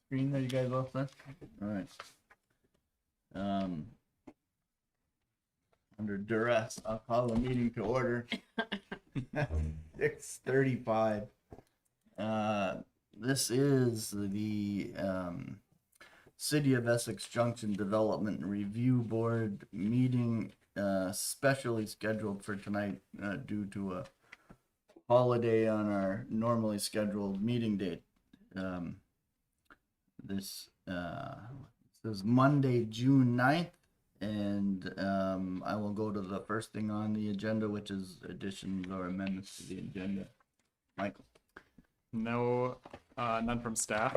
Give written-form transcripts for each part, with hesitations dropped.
screen there, you guys all set? All right. Under duress, I'll call the meeting to order. 6:35. This is the City of Essex Junction Development Review Board meeting, specially scheduled for tonight due to a holiday on our normally scheduled meeting date. This is Monday, June 9th, and I will go to the first thing on the agenda, which is additions or amendments to the agenda. Michael? No, none from staff.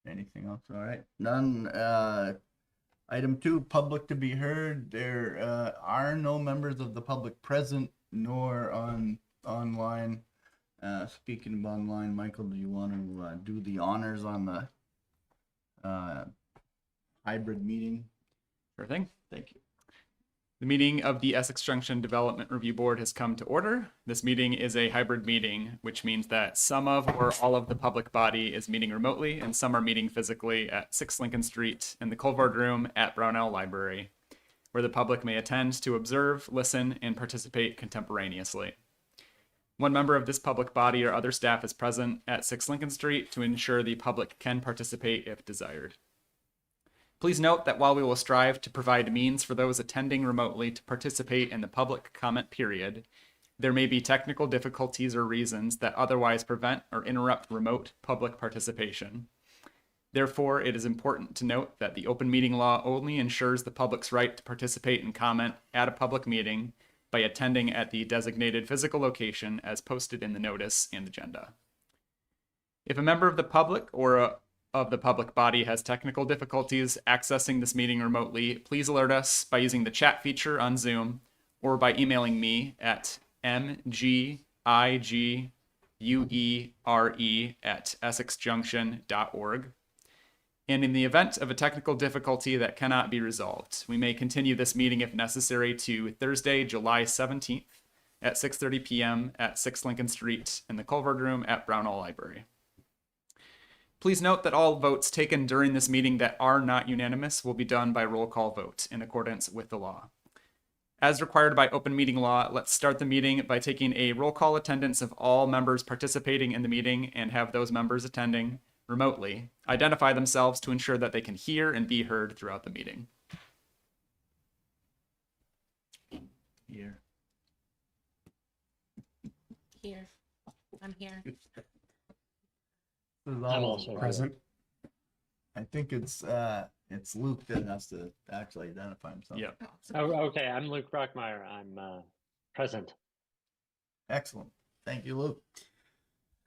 Anything else? All right, none. Item 2, public to be heard. There are no members of the public present nor online. Speaking of online, Michael, do you want to do the honors on the hybrid meeting? Sure thing. Thank you. The meeting of the Essex Junction Development Review Board has come to order. This meeting is a hybrid meeting, which means that some of or all of the public body is meeting remotely and some are meeting physically at 6 Lincoln Street in the Culvard Room at Brownell Library, where the public may attend to observe, listen, and participate contemporaneously. One member of this public body or other staff is present at 6 Lincoln Street to ensure the public can participate if desired. Please note that while we will strive to provide means for those attending remotely to participate in the public comment period, there may be technical difficulties or reasons that otherwise prevent or interrupt remote public participation. Therefore, it is important to note that the open meeting law only ensures the public's right to participate and comment at a public meeting by attending at the designated physical location as posted in the notice and agenda. If a member of the public or of the public body has technical difficulties accessing this meeting remotely, please alert us by using the chat feature on Zoom or by emailing me at mgiguere@essexjunction.org. And in the event of a technical difficulty that cannot be resolved, we may continue this meeting if necessary to Thursday, July 17th at 6:30 p.m. at 6 Lincoln Street in the Culvard Room at Brownell Library. Please note that all votes taken during this meeting that are not unanimous will be done by roll call vote in accordance with the law. As required by open meeting law, let's start the meeting by taking a roll call attendance of all members participating in the meeting and have those members attending remotely identify themselves to ensure that they can hear and be heard throughout the meeting. Here. I'm here. I'm also present. I think it's Luke that has to actually identify himself. Yeah. Oh, okay. I'm Luke Brockmeyer. I'm present. Excellent. Thank you, Luke.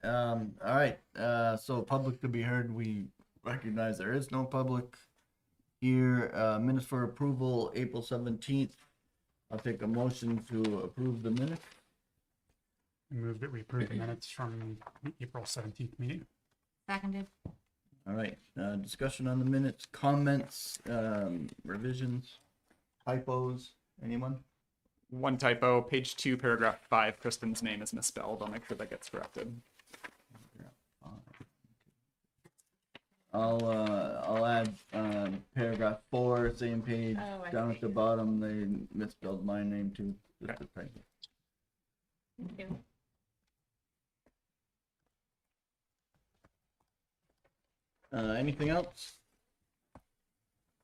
All right. So public to be heard. We recognize there is no public here. Minutes for approval, April 17th. I'll take a motion to approve the minutes. I move that we approve the minutes from the April 17th meeting. Seconded. All right. Discussion on the minutes, comments, revisions, typos. Anyone? One typo, page 2, paragraph 5, Kristen's name is misspelled. I'll make sure that gets corrected. I'll add paragraph 4, same page, Oh, I down see. at the bottom. They misspelled my name too. Just Okay. a typo. Thank you. Anything else?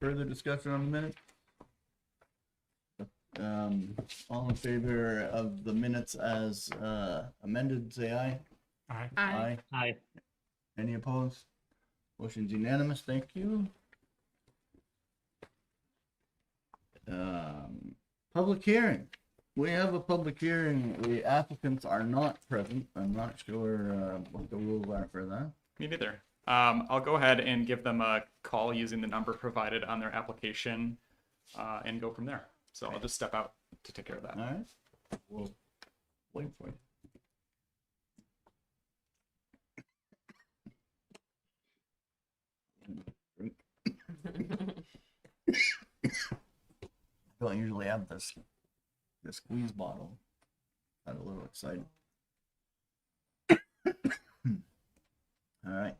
Further discussion on the minutes? All in favor of the minutes as amended, say aye. Aye. Aye. Hi. Any opposed? Motion's unanimous. Thank you. Public hearing. We have a public hearing. The applicants are not present. I'm not sure what the rules are for that. Me neither. I'll go ahead and give them a call using the number provided on their application and go from there. So I'll just step out to take care of that. All right. We'll wait for you. I don't usually have this squeeze bottle. Got a little excited. All right.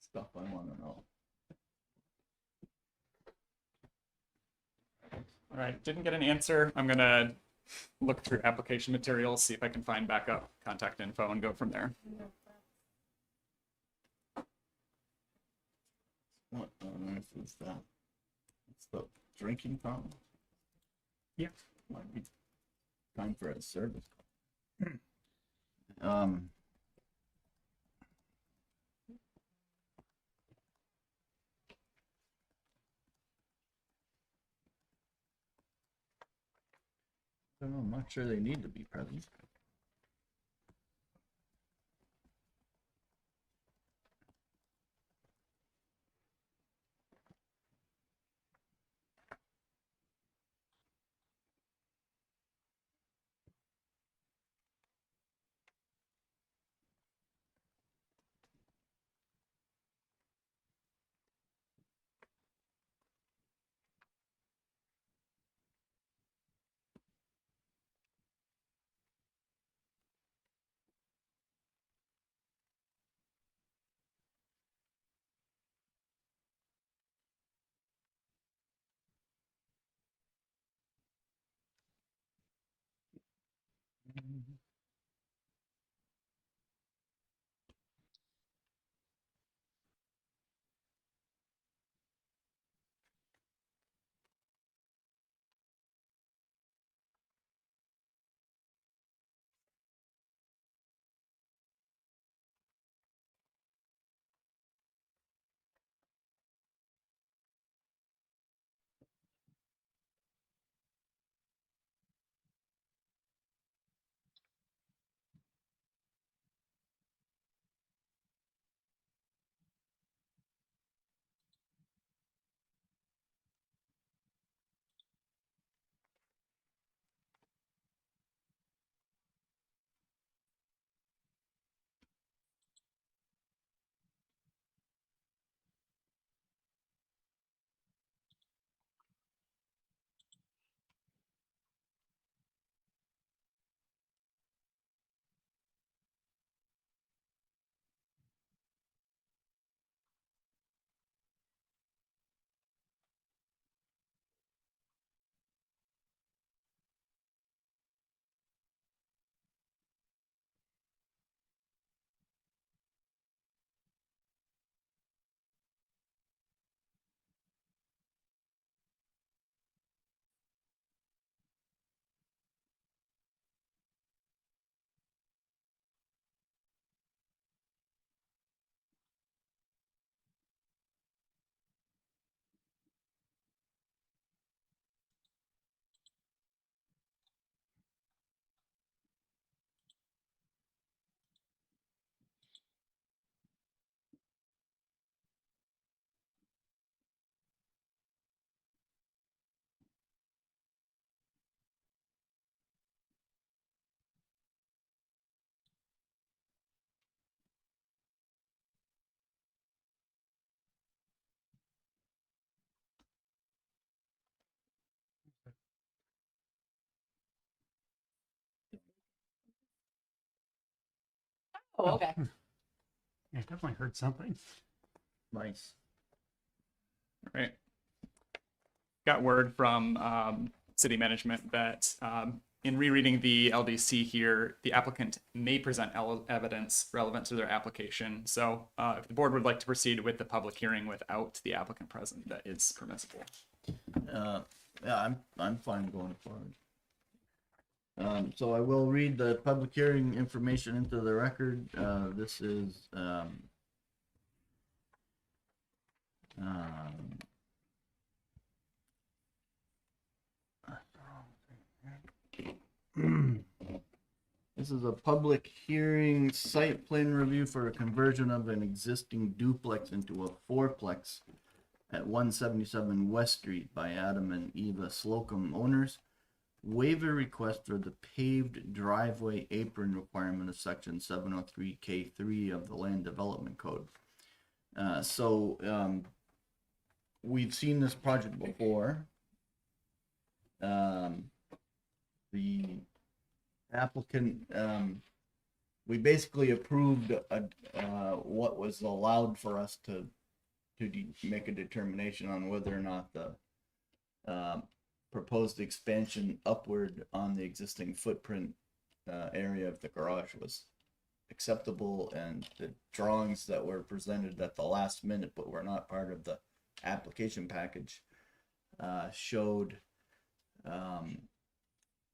Stuff I want to know. All right, didn't get an answer. I'm gonna look through application materials, see if I can find backup contact info and go from there. What on earth is that? It's the drinking fountain. Yeah. Might be time for a service. I don't know, I'm not sure they need to be present. Oh, okay. I definitely heard something. Nice. Right. Got word from city management that in rereading the LDC here, the applicant may present evidence relevant to their application. So if the board would like to proceed with the public hearing without the applicant present, that is permissible. Yeah, I'm fine going forward. So I will read the public hearing information into the record. This is this is a public hearing site plan review for a conversion of an existing duplex into a fourplex at 177 West Street by Adam and Eva Slocum owners. Waiver request for the paved driveway apron requirement of section 703K3 of the Land Development Code. We've seen this project before. The applicant, we basically approved what was allowed for us to make a determination on whether or not the proposed expansion upward on the existing footprint area of the garage was acceptable, and the drawings that were presented at the last minute but were not part of the application package showed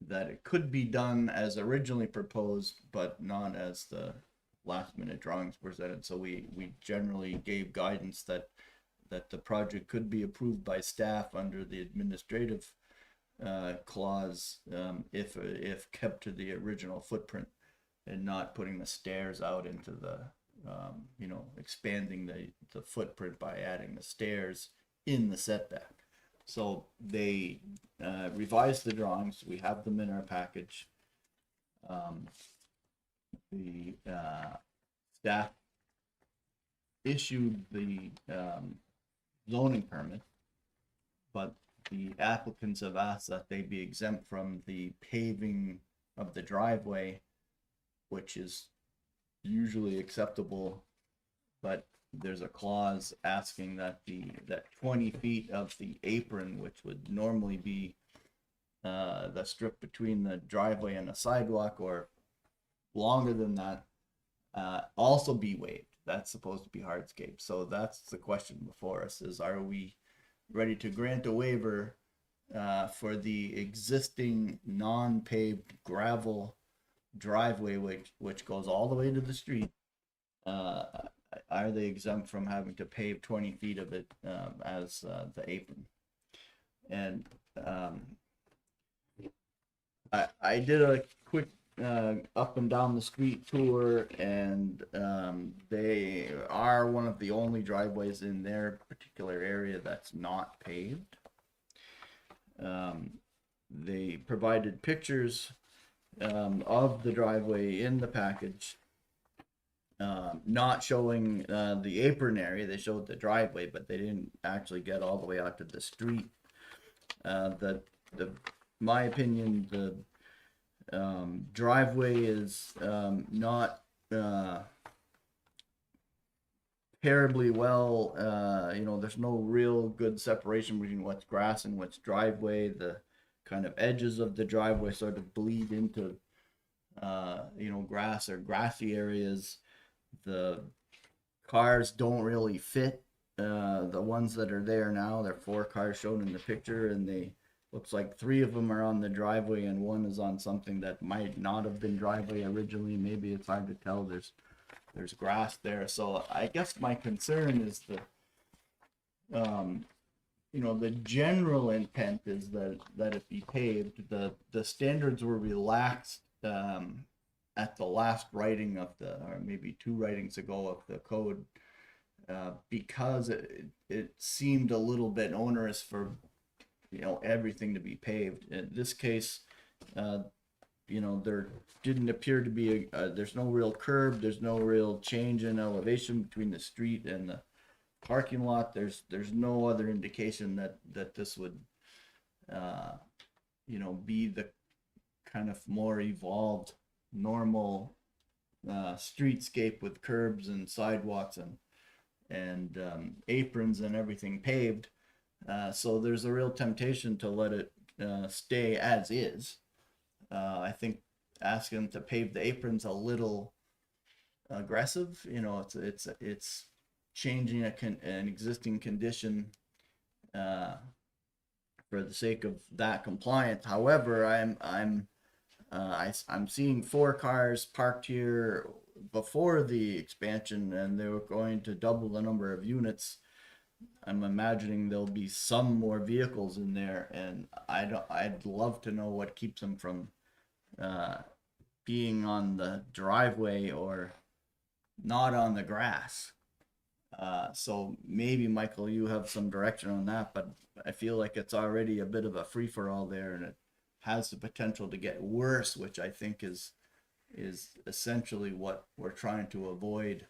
that it could be done as originally proposed but not as the last minute drawings presented. So we generally gave guidance that the project could be approved by staff under the administrative clause if kept to the original footprint and not putting the stairs out into the expanding the footprint by adding the stairs in the setback. So they revised the drawings. We have them in our package. The staff issued the zoning permit, but the applicants have asked that they be exempt from the paving of the driveway, which is usually acceptable, but there's a clause asking that that 20 feet of the apron, which would normally be the strip between the driveway and the sidewalk, or longer than that, also be waived. That's supposed to be hardscape. So that's the question before us: is are we ready to grant a waiver for the existing non-paved gravel driveway, which goes all the way to the street? Are they exempt from having to pave 20 feet of it as the apron? And I did a quick up and down the street tour, and they are one of the only driveways in their particular area that's not paved. They provided pictures of the driveway in the package, not showing the apron area. They showed the driveway, but they didn't actually get all the way out to the street. My opinion, the driveway is not terribly well. There's no real good separation between what's grass and what's driveway. The kind of edges of the driveway sort of bleed into grass or grassy areas. The cars don't really fit. The ones that are there now, there are 4 cars shown in the picture, and they looks like 3 of them are on the driveway and 1 is on something that might not have been driveway originally. Maybe it's hard to tell. There's grass there. So I guess my concern is the general intent is that it be paved. The standards were relaxed at the last writing of or maybe 2 writings ago of the code, because it seemed a little bit onerous for everything to be paved. In this case, there didn't appear to be there's no real curb, there's no real change in elevation between the street and the parking lot. There's no other indication that this would be the kind of more evolved normal streetscape with curbs and sidewalks and aprons and everything paved. So there's a real temptation to let it stay as is. I think asking them to pave the aprons a little aggressive. You know, it's changing an existing condition for the sake of that compliance. However, I'm seeing 4 cars parked here before the expansion, and they were going to double the number of units. I'm imagining there'll be some more vehicles in there, and I'd love to know what keeps them from being on the driveway or not on the grass. So maybe, Michael, you have some direction on that, but I feel like it's already a bit of a free-for-all there, and it has the potential to get worse, which I think is essentially what we're trying to avoid,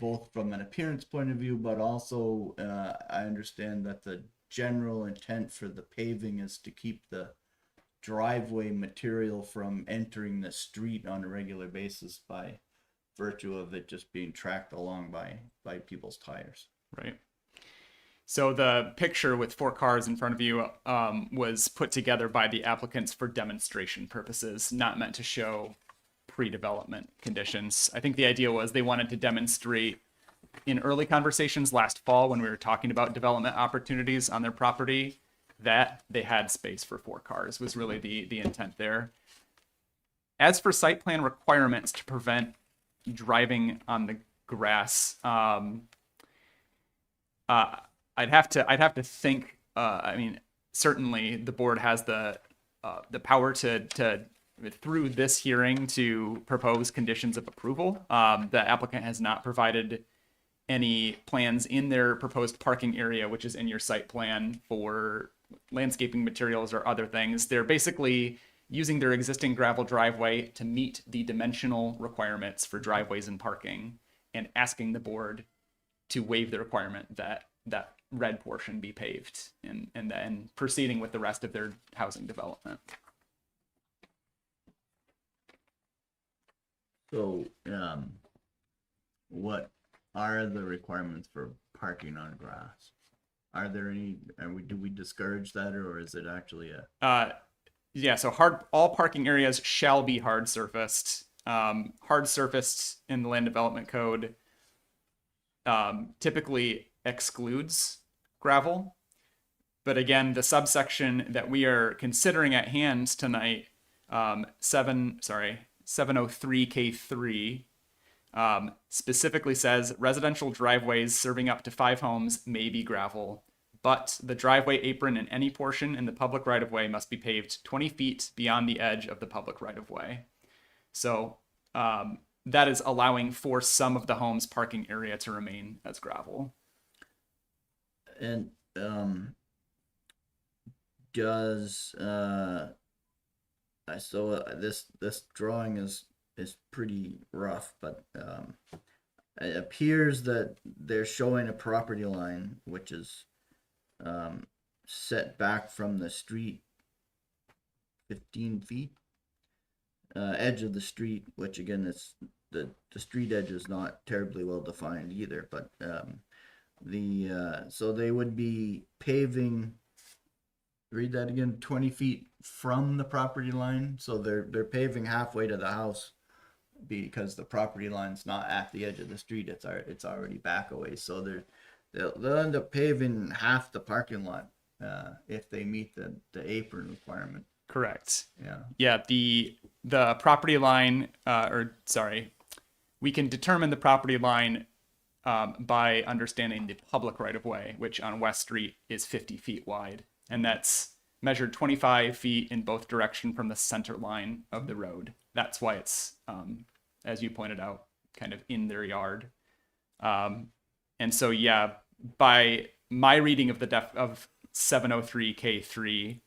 both from an appearance point of view, but also I understand that the general intent for the paving is to keep the driveway material from entering the street on a regular basis by virtue of it just being tracked along by people's tires. Right. So the picture with 4 cars in front of you was put together by the applicants for demonstration purposes, not meant to show pre-development conditions. I think the idea was they wanted to demonstrate in early conversations last fall when we were talking about development opportunities on their property that they had space for 4 cars was really the intent there. As for site plan requirements to prevent driving on the grass, I'd have to think. I mean, certainly the board has the power to through this hearing to propose conditions of approval. The applicant has not provided any plans in their proposed parking area, which is in your site plan, for landscaping materials or other things. They're basically using their existing gravel driveway to meet the dimensional requirements for driveways and parking, and asking the board to waive the requirement that that red portion be paved, and then proceeding with the rest of their housing development. So, what are the requirements for parking on grass? Are there any? Do we discourage that, or is it actually a? Yeah. So all parking areas shall be hard surfaced. Hard surfaced in the land development code typically excludes gravel, but again, the subsection that we are considering at hand tonight, 703K3, specifically says residential driveways serving up to 5 homes may be gravel, but the driveway apron in any portion in the public right-of-way must be paved 20 feet beyond the edge of the public right-of-way. So that is allowing for some of the home's parking area to remain as gravel. And does this drawing is pretty rough, but it appears that they're showing a property line which is set back from the street 15 feet, edge of the street, which again is the street edge is not terribly well defined either, but so they would be paving, read that again, 20 feet from the property line. So they're paving halfway to the house because the property line's not at the edge of the street. It's already back away. So they'll end up paving half the parking lot if they meet the apron requirement. Correct. Yeah. Yeah. The property line, we can determine the property line by understanding the public right-of-way, which on West Street is 50 feet wide. And that's measured 25 feet in both directions from the center line of the road. That's why it's, as you pointed out, kind of in their yard. And so, yeah, by my reading of of 703K3,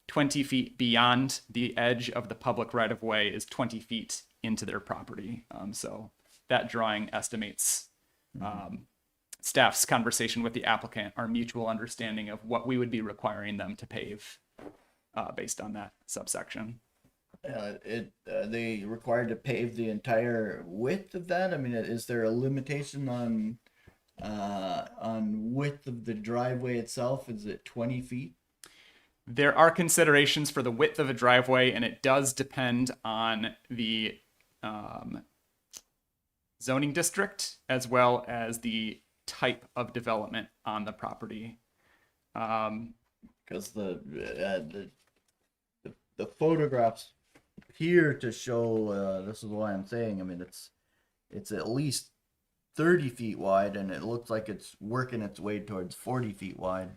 20 feet beyond the edge of the public right-of-way is 20 feet into their property. So that drawing estimates staff's conversation with the applicant, our mutual understanding of what we would be requiring them to pave based on that subsection. They required to pave the entire width of that? I mean, is there a limitation On width of the driveway itself, is it 20 feet? There are considerations for the width of a driveway, and it does depend on the zoning district as well as the type of development on the property. Because the photographs here to show, this is why I'm saying, I mean, it's at least 30 feet wide, and it looks like it's working its way towards 40 feet wide,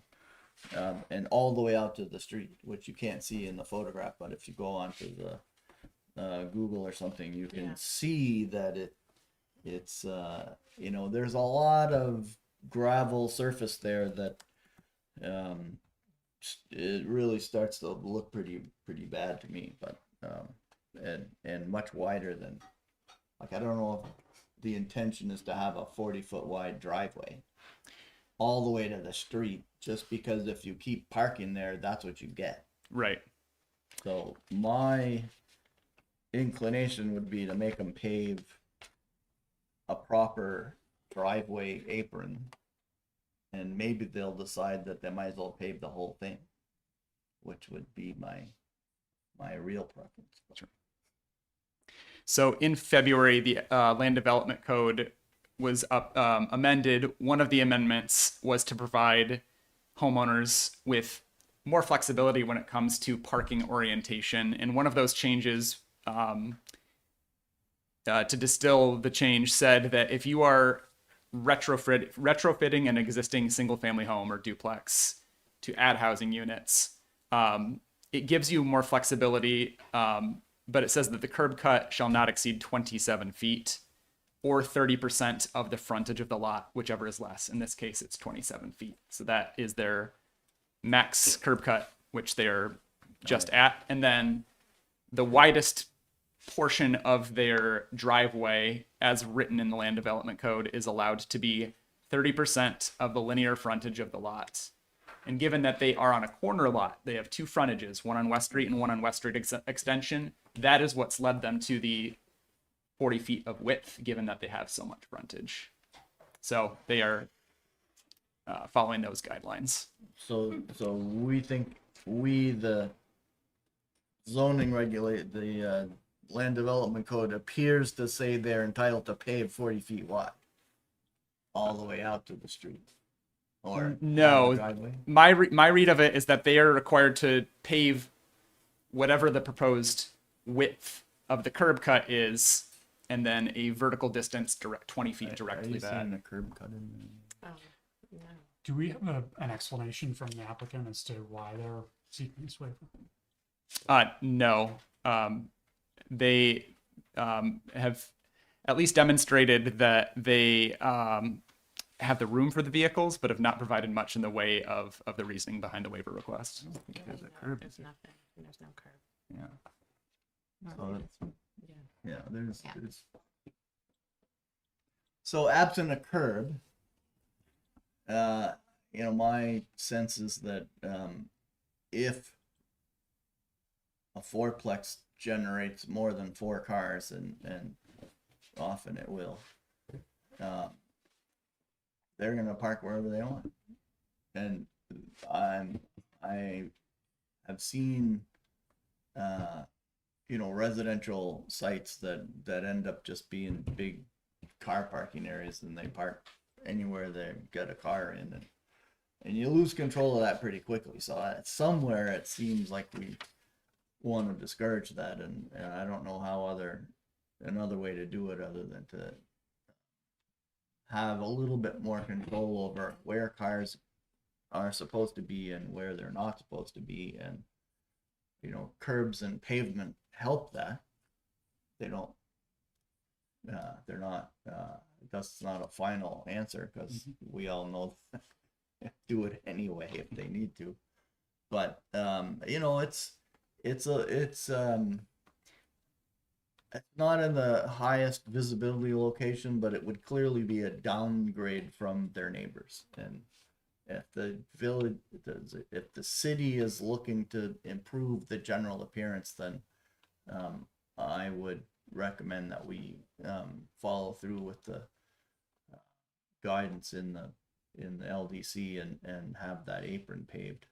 and all the way out to the street, which you can't see in the photograph, but if you go onto the Google or something, you can Yeah. see that it's you know, there's a lot of gravel surface there that it really starts to look pretty bad to me, but and much wider than, like, I don't know if the intention is to have a 40-foot wide driveway all the way to the street, just because if you keep parking there, that's what you get. Right. So my inclination would be to make them pave a proper driveway apron, and maybe they'll decide that they might as well pave the whole thing, which would be my real preference. So in February, the Land Development Code was amended. One of the amendments was to provide homeowners with more flexibility when it comes to parking orientation. And one of those changes, to distill the change, said that if you are retrofitting an existing single-family home or duplex to add housing units, it gives you more flexibility, but it says that the curb cut shall not exceed 27 feet or 30% of the frontage of the lot, whichever is less. In this case, it's 27 feet. So that is their max curb cut, which they're just at. And then the widest portion of their driveway, as written in the Land Development Code, is allowed to be 30% of the linear frontage of the lot. And given that they are on a corner lot, they have two frontages, one on West Street and one on West Street Extension. That is what's led them to the 40 feet of width, given that they have so much frontage. So they are following those guidelines. So we think the zoning regulate the land development code appears to say they're entitled to pave 40 feet wide all the way out to the street. Or No. on the driveway. My read of it is that they are required to pave whatever the proposed width of the curb cut is, and then a vertical distance 20 feet Are directly you back. seeing the curb cut in there? Oh, no. Do we have an explanation from the applicant as to why they're seeking this waiver? No. They have at least demonstrated that they have the room for the vehicles, but have not provided much in the way of the reasoning behind the waiver request. I don't think there's a No, curb. There's nothing. There's no curb. Yeah. No, So it's- yeah. Yeah, there's, Yeah. there's. So absent a curb, you know, my sense is that if a fourplex generates more than 4 cars, and often it will, they're gonna park wherever they want. And I have seen you know, residential sites that end up just being big car parking areas, and they park anywhere they get a car in, and you lose control of that pretty quickly. So somewhere it seems like we want to discourage that, and I don't know how another way to do it other than to have a little bit more control over where cars are supposed to be and where they're not supposed to be. And you know, curbs and pavement help that. They don't they're not that's not a final answer, because we all know do it anyway if they need to. But you know, it's not in the highest visibility location, but it would clearly be a downgrade from their neighbors. And if the village, if the city is looking to improve the general appearance, then I would recommend that we follow through with the guidance in the LDC and have that apron paved.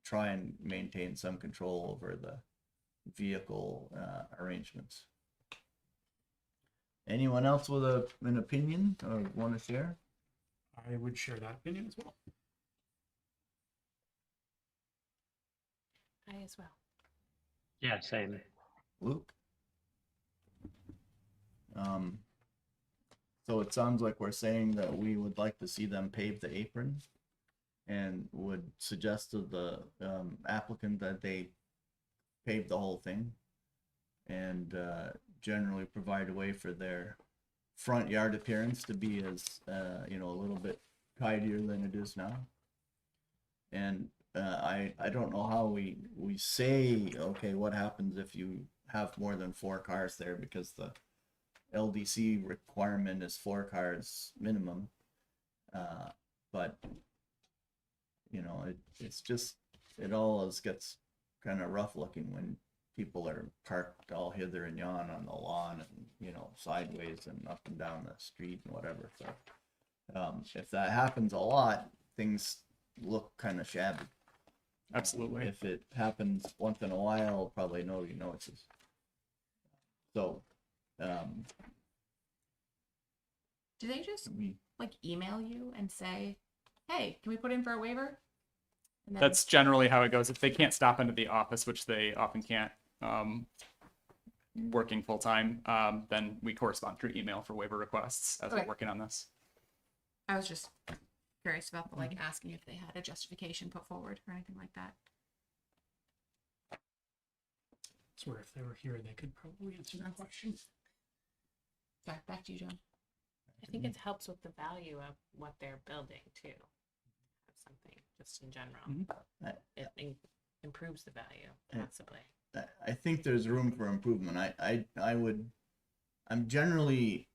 Try and maintain some control over the vehicle arrangements. Anyone else with an opinion or want to share? I would share that opinion as well. I as well. Yeah, same. Luke? So it sounds like we're saying that we would like to see them pave the apron and would suggest to the applicant that they pave the whole thing and generally provide a way for their front yard appearance to be as, a little bit tidier than it is now. And I don't know how we say, okay, what happens if you have more than 4 cars there, because the LDC requirement is 4 cars minimum. But it's just, it always gets kind of rough looking when people are parked all hither and yon on the lawn and, sideways and up and down the street and whatever. So if that happens a lot, things look kind of shabby. Absolutely. If it happens once in a while, probably nobody notices. So, Do they just we, like email you and say, "Hey, can we put in for a waiver?" And then, That's generally how it goes. If they can't stop into the office, which they often can't, working full time, then we correspond through email for waiver requests as Okay. we're working on this. I was just curious about the like asking if they had a justification put forward or anything like that. That's where if they were here, they could probably answer that question. Sorry, back to you, John. I think it helps with the value of what they're building too. Have something just in general. Mhm. It improves the value Yeah. possibly. I think there's room for improvement. I'm generally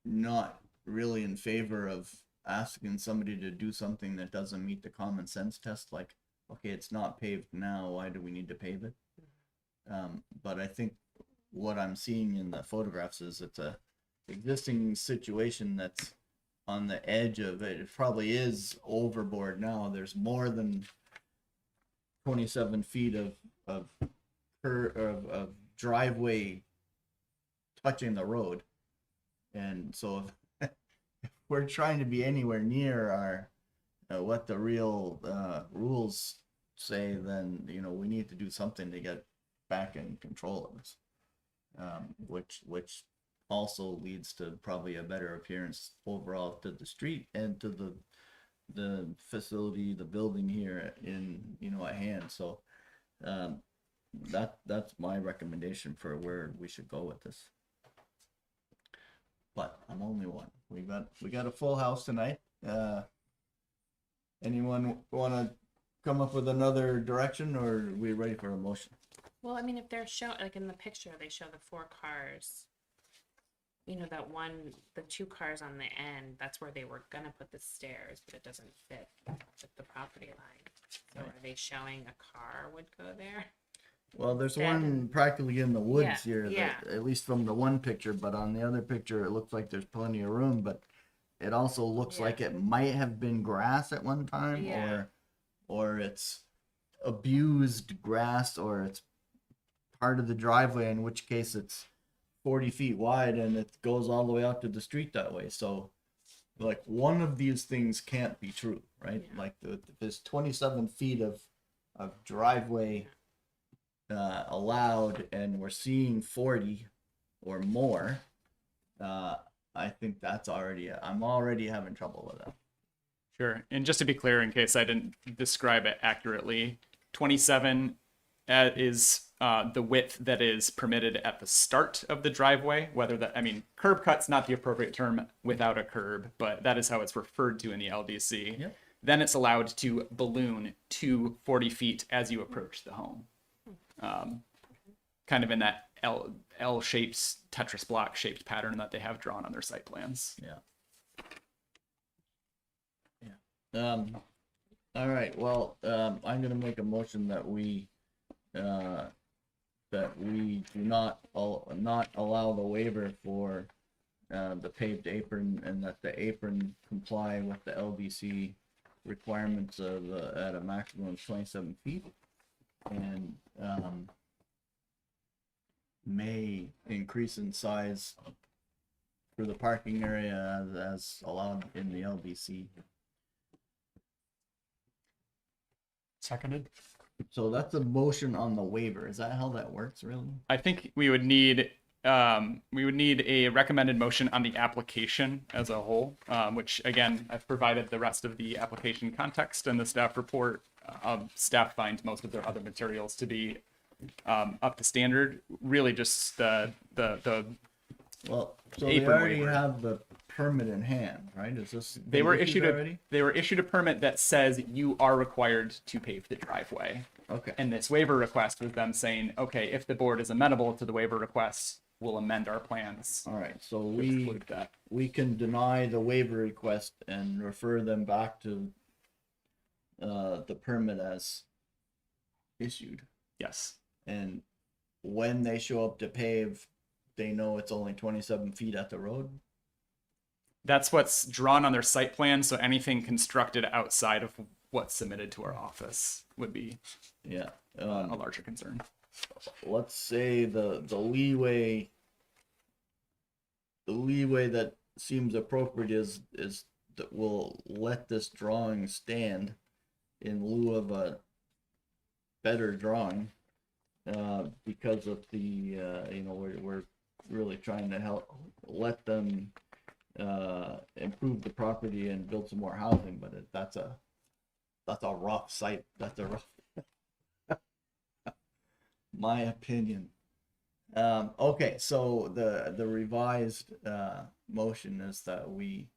not really in favor of asking somebody to do something that doesn't meet the common sense test. Like, okay, it's not paved now, why do we need to pave it? But I think what I'm seeing in the photographs is it's a existing situation that's on the edge of it. It probably is overboard now. There's more than 27 feet of driveway touching the road. And so if we're trying to be anywhere near our what the real rules say, then we need to do something to get back in control of this, which also leads to probably a better appearance overall to the street and to the facility, the building here in at hand. So that's my recommendation for where we should go with this. But I'm only one. We got a full house tonight. Anyone want to come up with another direction, or are we ready for a motion? Well, I mean, if they're like in the picture, they show the 4 cars. The 2 cars on the end, that's where they were gonna put the stairs, but it doesn't fit with the property line. So Right. are they showing a car would go there? Well, there's That one and- practically in the woods Yeah, here, yeah. at least from the one picture, but on the other picture, it looks like there's plenty of room, but it also looks Yeah. like it might have been grass at one time, Yeah. or it's abused grass, or it's part of the driveway, in which case it's 40 feet wide and it goes all the way out to the street that way. So like one of these things can't be true, right? Yeah. Like there's 27 feet of driveway allowed, and we're seeing 40 or more. I think that's I'm already having trouble with that. Sure. And just to be clear, in case I didn't describe it accurately, 27 is the width that is permitted at the start of the driveway. Curb cut's not the appropriate term without a curb, but that is how it's referred to in the LDC. Yep. Then it's allowed to balloon to 40 feet as you approach the home. Kind of in that L-shaped, Tetris block shaped pattern that they have drawn on their site plans. Yeah. All right. Well, I'm gonna make a motion that we do not allow the waiver for the paved apron, and that the apron comply with the LDC requirements of at a maximum of 27 feet, and may increase in size for the parking area as allowed in the LDC. Seconded. So that's a motion on the waiver. Is that how that works, really? I think we would need a recommended motion on the application as a whole, which again, I've provided the rest of the application context and the staff report. Staff finds most of their other materials to be up to standard. Really, just the Well, so they Apron already waiver. have the permit in hand, right? Is this they were been issued already? they were issued a permit that says you are required to pave the driveway. Okay. And this waiver request was them saying, okay, if the board is amenable to the waiver request, we'll amend our plans All right. So to we include that. can deny the waiver request and refer them back to the permit as issued. Yes. And when they show up to pave, they know it's only 27 feet at the road. That's what's drawn on their site plan. So anything constructed outside of what's submitted to our office would be Yeah. a larger concern. Let's say the leeway that seems appropriate is that we'll let this drawing stand in lieu of a better drawing, because of the we're really trying to help let them improve the property and build some more housing, but that's a rough site. That's a rough my opinion. Okay, so the revised motion is that you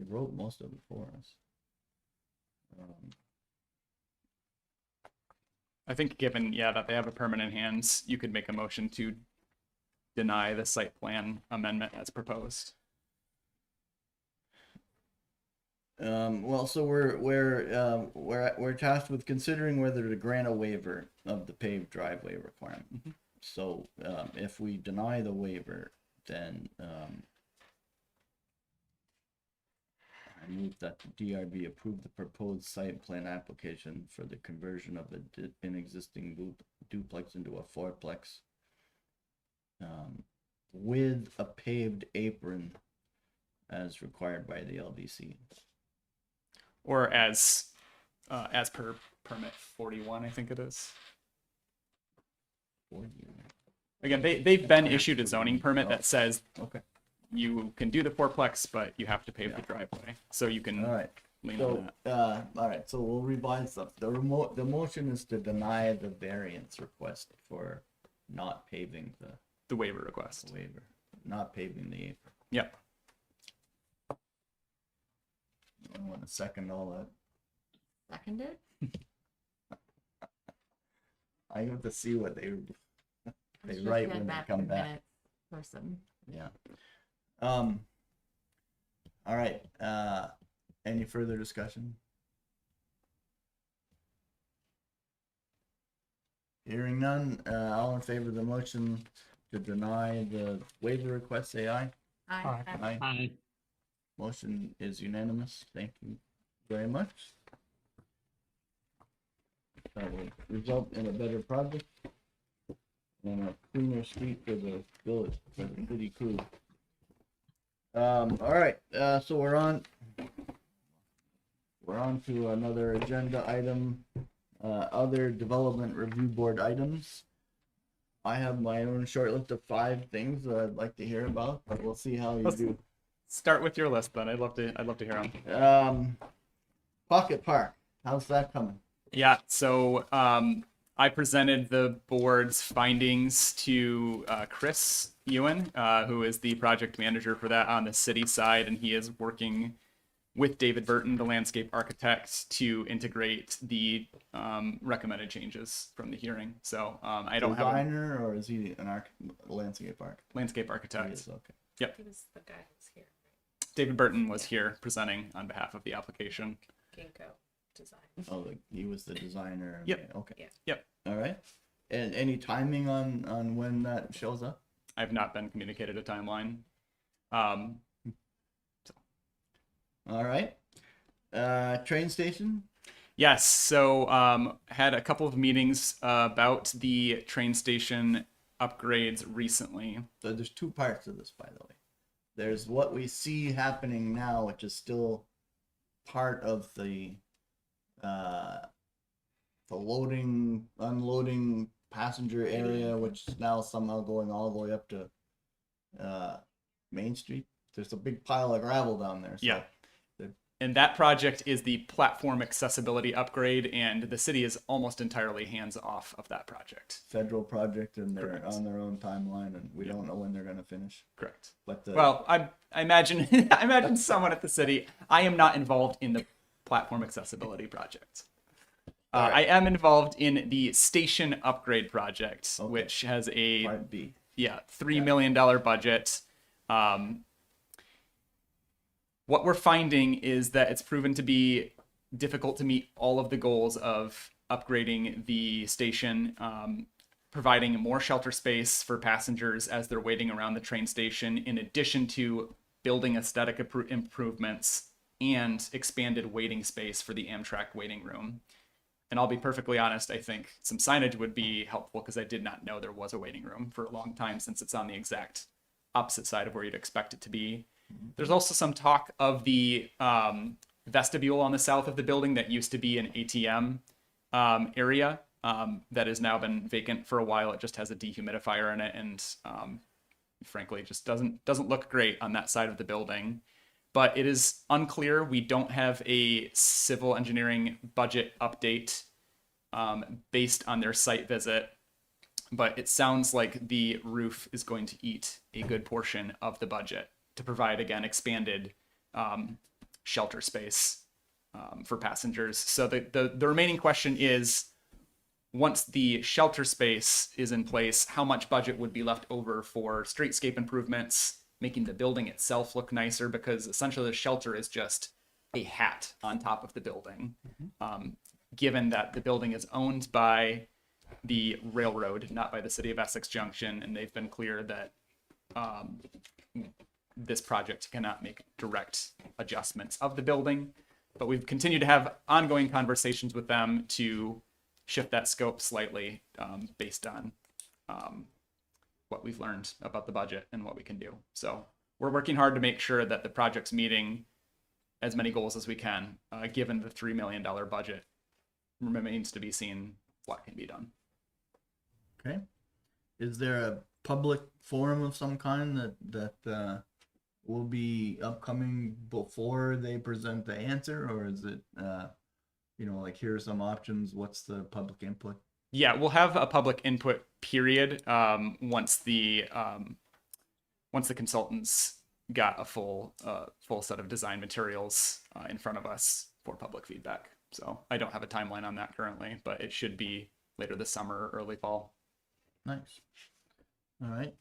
wrote most of it for us. I think given, that they have a permit in hand, you could make a motion to deny the site plan amendment as proposed. Well, so we're tasked with considering whether to grant a waiver of the paved driveway requirement. Mhm. So if we deny the waiver, then I move that the DRB approve the proposed site plan application for the conversion of an existing duplex into a fourplex, with a paved apron as required by the LDC. Or as per permit 41, I think it is. Again, they've been issued a zoning permit that says Okay. you can do the fourplex, but you have to pave the driveway. So you can All right. lean on So, that. all right, so we'll revise stuff. The motion is to deny the variance request for not paving The waiver request. waiver, not paving the apron. Yep. I want to second all that. Seconded. I have to see what they Let's just write get when they that come for back. minutes, Person. Yeah. All right. Any further discussion? Hearing none. All in favor of the motion to deny the waiver request, say aye. Aye. Aye. Aye. Motion is unanimous. Thank you very much. That will result in a better project and a cleaner street for the village, for the city crew. All right, so we're on to another agenda item, other development review board items. I have my own short list of 5 things that I'd like to hear about, but we'll see how you Let's do. start with your list then. I'd love to hear them. Pocket Park, how's that coming? Yeah, so I presented the board's findings to Chris Ewan, who is the project manager for that on the city side, and he is working with David Burton, the landscape architect, to integrate the recommended changes from the hearing. So I don't have a Designer, or is he an landscape architect? landscape He architect. is, okay. He was the guy who's here, David Burton was here presenting on behalf of the application. Ginkgo Design. Oh, he was the designer. Yep. Okay. Yeah. Yep. All right. And any timing on when that shows up? I've not been communicated a timeline. All right. Train station. Yes, so had a couple of meetings about the train station upgrades recently. So there's two parts of this, by the way. There's what we see happening now, which is still part of the loading, unloading passenger area, which is now somehow going all the way up to Main Street. There's a big pile of gravel down there. So Yeah. And that project is the platform accessibility upgrade, and the city is almost entirely hands off of that project. federal project, and they're Correct. on their own timeline, and we don't know when they're going to finish. Correct. But Well, I imagine I imagine someone at the city. I am not involved in the platform accessibility project. All right. I am involved in the station upgrade project, Okay. which has a part B. $3 million budget. What we're finding is that it's proven to be difficult to meet all of the goals of upgrading the station, providing more shelter space for passengers as they're waiting around the train station, in addition to building aesthetic improvements and expanded waiting space for the Amtrak waiting room. And I'll be perfectly honest, I think some signage would be helpful, because I did not know there was a waiting room for a long time, since it's on the exact opposite side of where you'd expect it to be. There's also some talk of the vestibule on the south of the building that used to be an ATM area that has now been vacant for a while. It just has a dehumidifier in it, and frankly, just doesn't look great on that side of the building. But it is unclear. We don't have a civil engineering budget update based on their site visit, but it sounds like the roof is going to eat a good portion of the budget to provide, again, expanded shelter space for passengers. So the remaining question is, once the shelter space is in place, how much budget would be left over for streetscape improvements, making the building itself look nicer? Because essentially the shelter is just a hat on top of the building. Given that the building is owned by the railroad, not by the city of Essex Junction, and they've been clear that this project cannot make direct adjustments of the building. But we've continued to have ongoing conversations with them to shift that scope slightly based on what we've learned about the budget and what we can do. So we're working hard to make sure that the project's meeting as many goals as we can, given the $3 million budget. Remains to be seen what can be done. Okay. Is there a public forum of some kind that will be upcoming before they present the answer, or is it like, here are some options, what's the public input? Yeah, we'll have a public input period once the consultants got a full set of design materials in front of us for public feedback. So I don't have a timeline on that currently, but it should be later this summer or early fall. Nice. All right.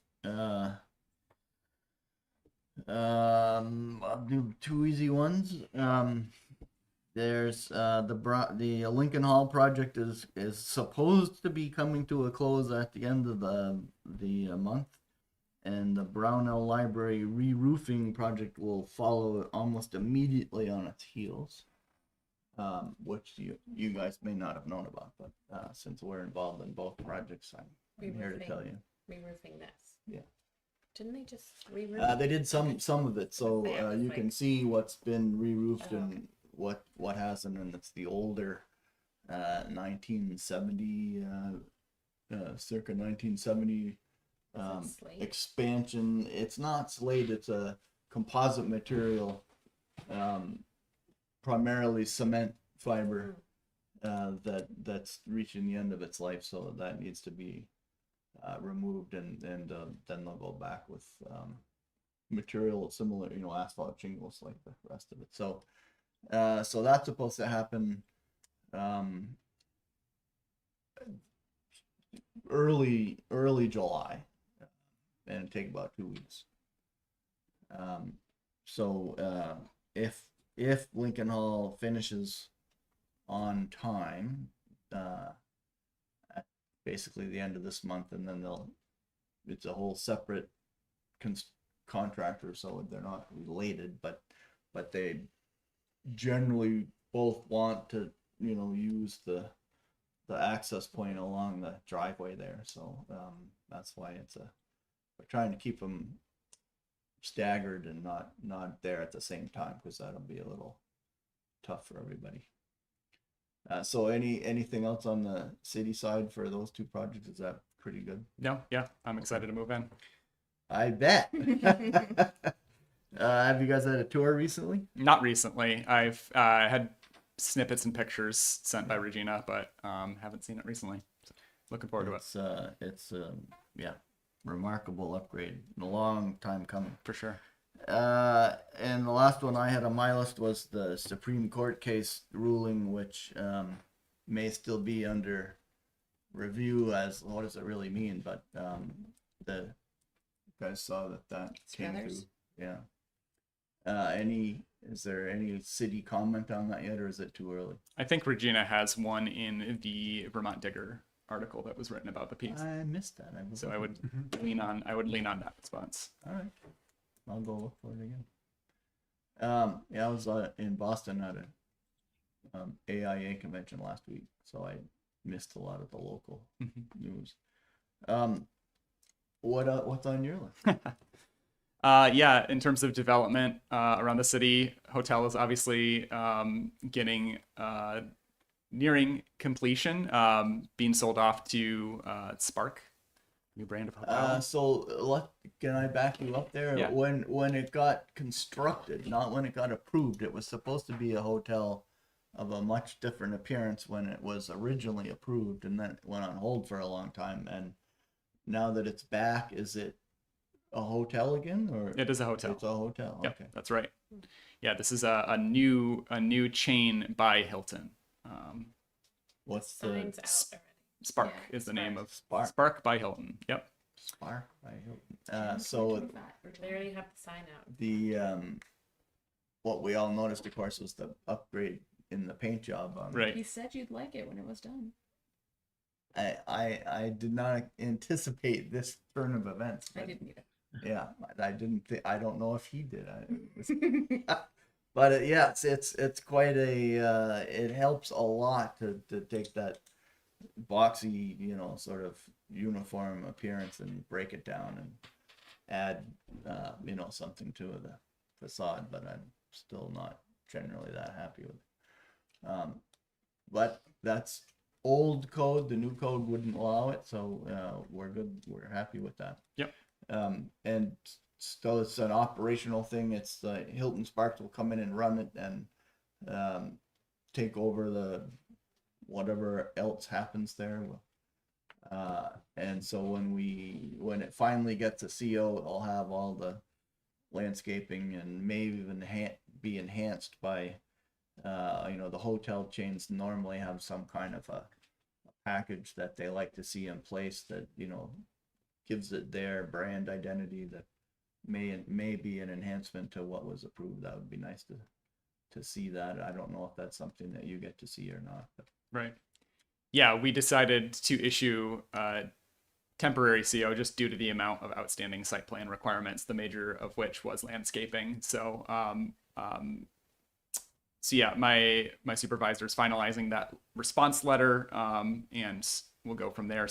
I'll do two easy ones. There's the Lincoln Hall project is supposed to be coming to a close at the end of the month, and the Brownell Library re-roofing project will follow almost immediately on its heels, which you guys may not have known about, but since we're involved in both projects, I'm here to tell you. Re-roofing this. Yeah. Didn't they just re-roof? They did some of it, so Yeah, you like- can see what's been re-roofed Oh, and what hasn't, and it's the older 1970 circa 1970 Is it slate? expansion. It's not slate, it's a composite material, primarily cement fiber, that's reaching the end of its life, so that needs to be removed, and then they'll go back with material similar, asphalt shingles like the rest of it. So so that's supposed to happen early July, and take about 2 weeks. So if Lincoln Hall finishes on time at basically the end of this month, and then they'll it's a whole separate contractor, so they're not related, but they generally both want to, use the access point along the driveway there. So that's why we're trying to keep them staggered and not there at the same time, because that'll be a little tough for everybody. So anything else on the city side for those two projects? Is that pretty good? No, yeah, I'm excited to move in. I bet. Have you guys had a tour recently? Not recently. I've had snippets and pictures sent by Regina, but haven't seen it recently. So looking forward to it. It's yeah, remarkable upgrade. A long time coming. For sure. And the last one I had on my list was the Supreme Court case ruling, which may still be under review as what does it really mean, but the guys saw that came through. Struthers? Yeah. Is there any city comment on that yet, or is it too early? I think Regina has one in the Vermont Digger article that was written about the piece. I missed that. So I would lean on that response. All right. I'll go look for it again. Yeah, I was in Boston at an AIA convention last week, so I missed a lot of the local news. What's on your list? Yeah, in terms of development around the city, hotel is obviously getting nearing completion, being sold off to Spark, new brand of hotel. So can I back you up there? Yeah. When it got constructed, not when it got approved, it was supposed to be a hotel of a much different appearance when it was originally approved, and then it went on hold for a long time. And now that it's back, is it a hotel again, or It is a hotel. it's a hotel? Yep, Okay. that's right. Yeah, this is a new chain by Hilton. What's the Signs out already. Spark Yeah, is the name of Spark by Hilton. Yep. Spark by Hilton? So They already have the sign out. the what we all noticed, of course, was the upgrade in the paint job on Right. You said you'd like it when it was done. I did not anticipate this turn of events, I but didn't either. yeah, I didn't I don't know if he did. But yeah, it's quite a it helps a lot to take that boxy, sort of uniform appearance and break it down and add something to the facade, but I'm still not generally that happy with it. But that's old code. The new code wouldn't allow it, so we're good. We're happy with that. Yep. And so it's an operational thing. It's Hilton Sparks will come in and run it and take over the whatever else happens there. And so when it finally gets a CO, it'll have all the landscaping and maybe even be enhanced by the hotel chains normally have some kind of a package that they like to see in place that gives it their brand identity that may be an enhancement to what was approved. That would be nice to see that. I don't know if that's something that you get to see or not, but Right. Yeah, we decided to issue a temporary CO just due to the amount of outstanding site plan requirements, the major of which was landscaping. So, so yeah, my supervisor is finalizing that response letter, and we'll go from there.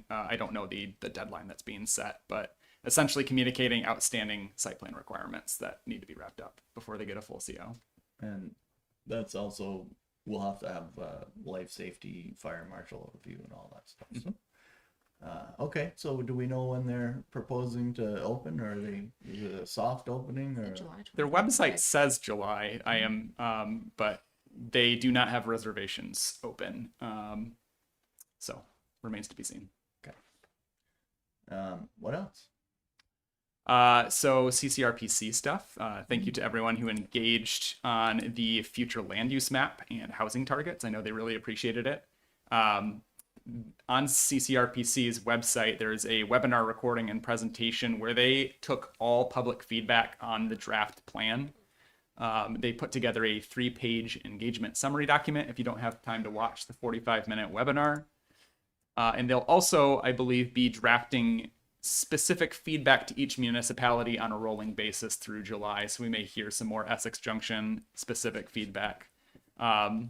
I don't know the deadline that's being set, but essentially communicating outstanding site plan requirements that need to be wrapped up before they get a full CO. and that's also we'll have to have life safety, fire marshal review, and all that stuff. So, okay, so do we know when they're proposing to open? Or is it a soft opening, or July Their 25th. website says July. But they do not have reservations open. So remains to be seen. what else? So CCRPC stuff. Thank you to everyone who engaged on the future land use map and housing targets. I know they really appreciated it. On CCRPC's website, there's a webinar recording and presentation where they took all public feedback on the draft plan. They put together a 3-page engagement summary document if you don't have time to watch the 45-minute webinar. And they'll also, I believe, be drafting specific feedback to each municipality on a rolling basis through July. So we may hear some more Essex Junction specific feedback. The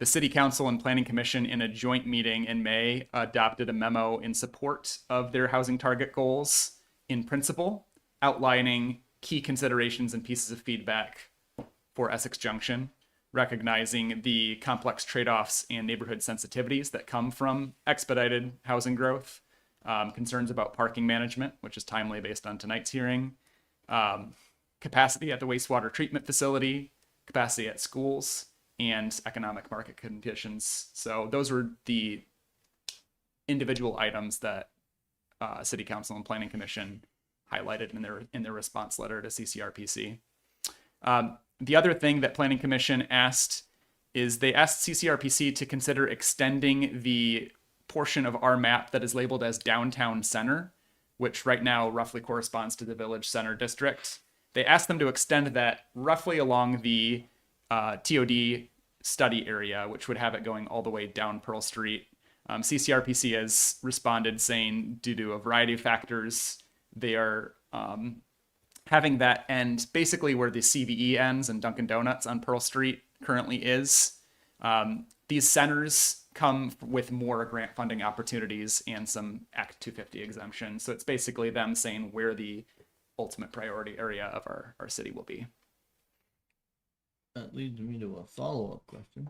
City Council and Planning Commission in a joint meeting in May adopted a memo in support of their housing target goals in principle, outlining key considerations and pieces of feedback for Essex Junction, recognizing the complex trade-offs and neighborhood sensitivities that come from expedited housing growth, concerns about parking management, which is timely based on tonight's hearing, capacity at the wastewater treatment facility, capacity at schools, and economic market conditions. So those were the individual items that City Council and Planning Commission highlighted in their response letter to CCRPC. The other thing that Planning Commission asked is they asked CCRPC to consider extending the portion of our map that is labeled as downtown center, which right now roughly corresponds to the village center district. They asked them to extend that roughly along the TOD study area, which would have it going all the way down Pearl Street. CCRPC has responded saying due to a variety of factors, they are having that end basically where the CVE ends and Dunkin' Donuts on Pearl Street currently is. These centers come with more grant funding opportunities and some Act 250 exemptions. So it's basically them saying where the ultimate priority area of our city will be. That leads me to a follow-up question.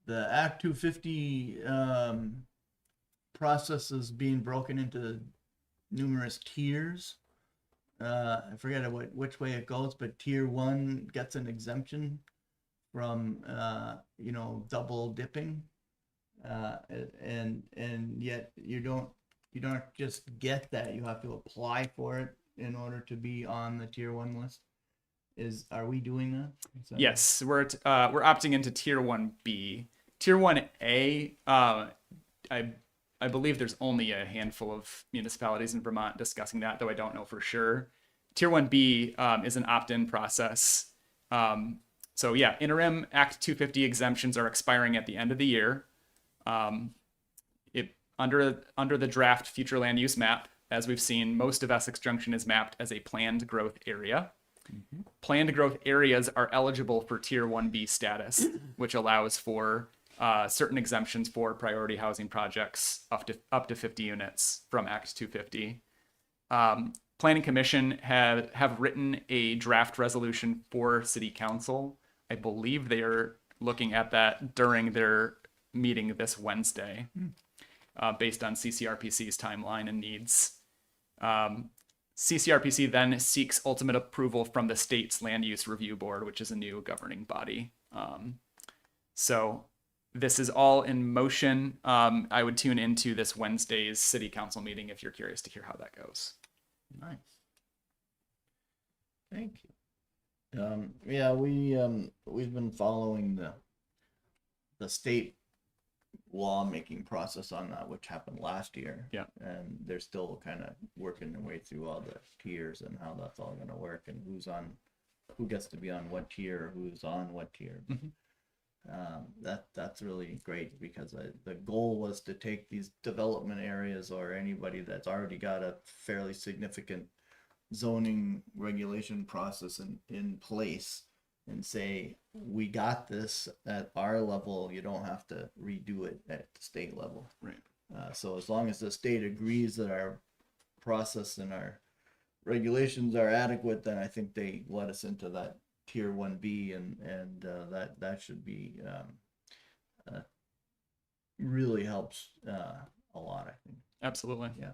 The Act 250 process is being broken into numerous tiers. I forget which way it goes, but tier 1 gets an exemption from double dipping, and yet you don't just get that, you have to apply for it in order to be on the tier 1 list. Are we doing that? Yes, we're opting into tier 1B. Tier 1A, I believe there's only a handful of municipalities in Vermont discussing that, though I don't know for sure. Tier 1B is an opt-in process. So yeah, interim Act 250 exemptions are expiring at the end of the year. Under the draft future land use map, as we've seen, most of Essex Junction is mapped as a planned growth area. Mm-hmm. Planned growth areas are eligible for Tier 1B status, which allows for certain exemptions for priority housing projects up to 50 units from Act 250. Planning Commission have written a draft resolution for City Council. I believe they are looking at that during their meeting this Wednesday, based on CCRPC's timeline and needs. CCRPC then seeks ultimate approval from the state's Land Use Review Board, which is a new governing body. So this is all in motion. I would tune into this Wednesday's City Council meeting if you're curious to hear how that goes. Nice. Thank you. Yeah, we've been following the state lawmaking process on that, which happened last year. Yeah. And they're still kind of working their way through all the tiers and how that's all going to work and who gets to be on what tier, who's on what tier. Mm-hmm. That's really great because the goal was to take these development areas or anybody that's already got a fairly significant zoning regulation process in place and say, we got this at our level, you don't have to redo it at the state level. Right. So as long as the state agrees that our process and our regulations are adequate, then I think they let us into that tier 1B and that should be really helps a lot, I think. Absolutely. Yeah.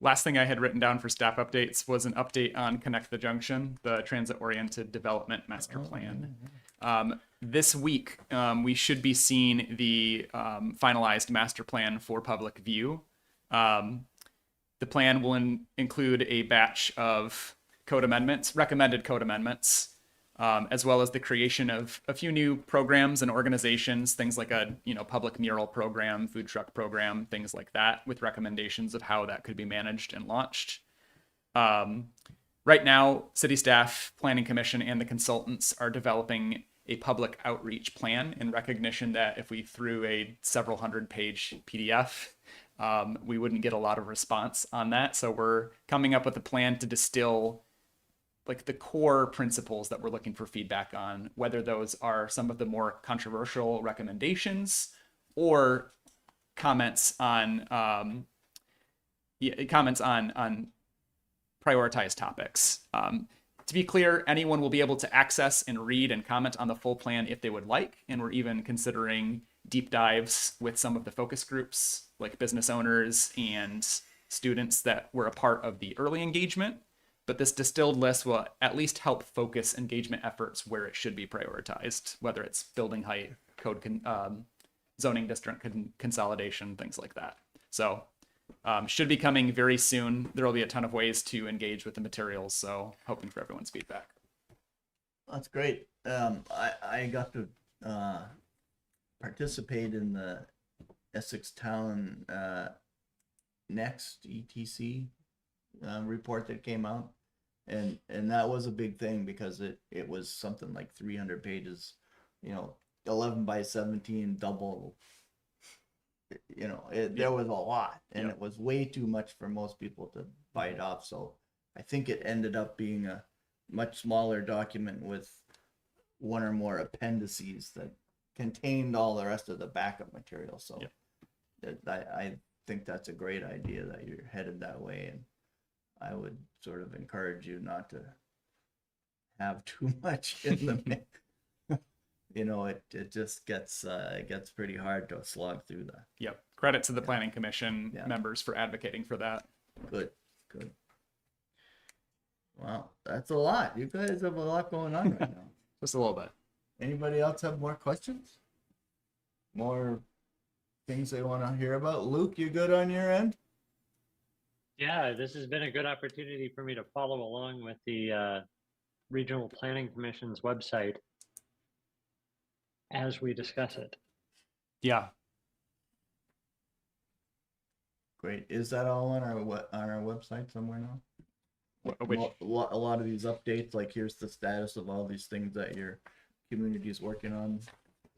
Last thing I had written down for staff updates was an update on Connect the Junction, the transit-oriented development master plan. This week, we should be seeing the finalized master plan for public view. The plan will include a batch of code amendments, recommended code amendments, as well as the creation of a few new programs and organizations, things like a public mural program, food truck program, things like that, with recommendations of how that could be managed and launched. Right now, city staff, planning commission, and the consultants are developing a public outreach plan in recognition that if we threw a several hundred page PDF, we wouldn't get a lot of response on that. So we're coming up with a plan to distill like the core principles that we're looking for feedback on, whether those are some of the more controversial recommendations or comments on prioritized topics. To be clear, anyone will be able to access and read and comment on the full plan if they would like, and we're even considering deep dives with some of the focus groups, like business owners and students that were a part of the early engagement. But this distilled list will at least help focus engagement efforts where it should be prioritized, whether it's building height, zoning district consolidation, things like that. So should be coming very soon. There will be a ton of ways to engage with the materials, so hoping for everyone's feedback. That's great. I got to participate in the Essex Town Next ETC report that came out, and that was a big thing because it was something like 300 pages, 11 by 17 double. There was a lot, and it was way too much for most people to bite off. So I think it ended up being a much smaller document with one or more appendices that contained all the rest of the backup material. So I think that's a great idea that you're headed that way, and I would sort of encourage you not to have too much in the mix. It just gets pretty hard to slog through that. Yep. Credit to the Planning Commission members for advocating for that. Good. Wow, that's a lot. You guys have a lot going on right now. Just a little bit. Anybody else have more questions? More things they want to hear about? Luke, you good on your end? Yeah, this has been a good opportunity for me to follow along with the Regional Planning Commission's website as we discuss it. Yeah. Great. Is that all on our website somewhere now? Which, A lot of these updates, like here's the status of all these things that your community is working on.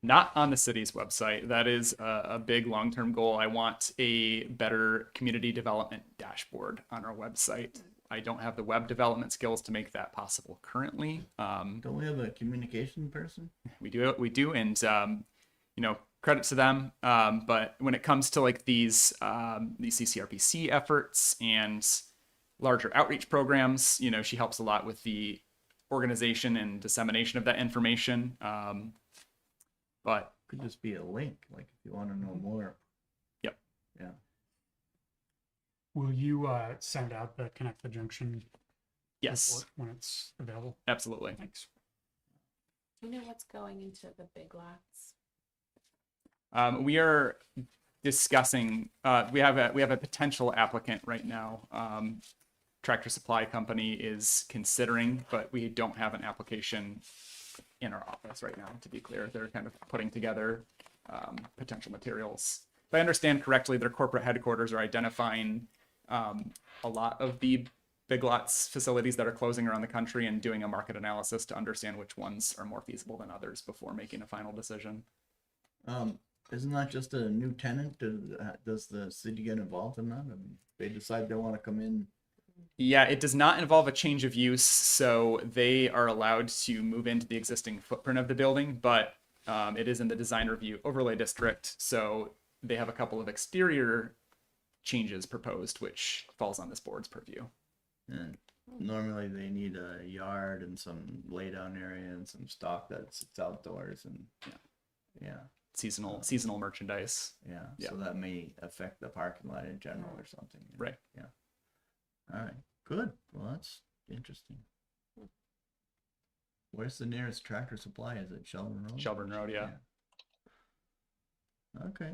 not on the city's website. That is a big long-term goal. I want a better community development dashboard on our website. I don't have the web development skills to make that possible currently. Don't we have a communication person? We do, and credit to them. But when it comes to like these CCRPC efforts and larger outreach programs, she helps a lot with the organization and dissemination of that information. But could just be a link, like if you want to know more. Yep. Yeah. Will you send out the Connect the Junction yes, report when it's available? absolutely. Thanks. Do you know what's going into the big lots? We are discussing. We have a potential applicant right now. Tractor Supply Company is considering, but we don't have an application in our office right now. To be clear, they're kind of putting together potential materials. If I understand correctly, their corporate headquarters are identifying a lot of the Big Lots facilities that are closing around the country and doing a market analysis to understand which ones are more feasible than others before making a final decision. Isn't that just a new tenant? Does the city get involved in that? I mean, they decide they want to come in. Yeah, it does not involve a change of use, so they are allowed to move into the existing footprint of the building, but it is in the design review overlay district, so they have a couple of exterior changes proposed, which falls on this board's purview. And normally they need a yard and some laydown area and some stock that sits outdoors and yeah. Seasonal merchandise. Yeah. Yeah. So that may affect the parking lot in general or something. Right. Yeah. All right. Good. Well, that's interesting. Where's the nearest Tractor Supply? Is it Shelburne Road? Shelburne Road, yeah. Okay.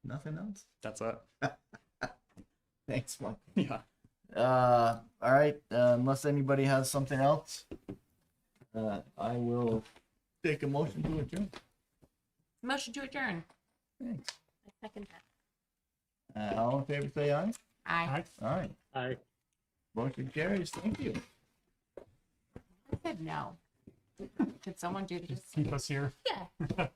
Nothing else? That's it. Thanks, Mike. Yeah. All right. Unless anybody has something else, I will take a motion to adjourn. Motion to adjourn. Thanks. I second that. All in favor, say aye. Aye. Aye. I Motion carries. Thank you. said no. Could someone do this? Just keep us here. Yeah.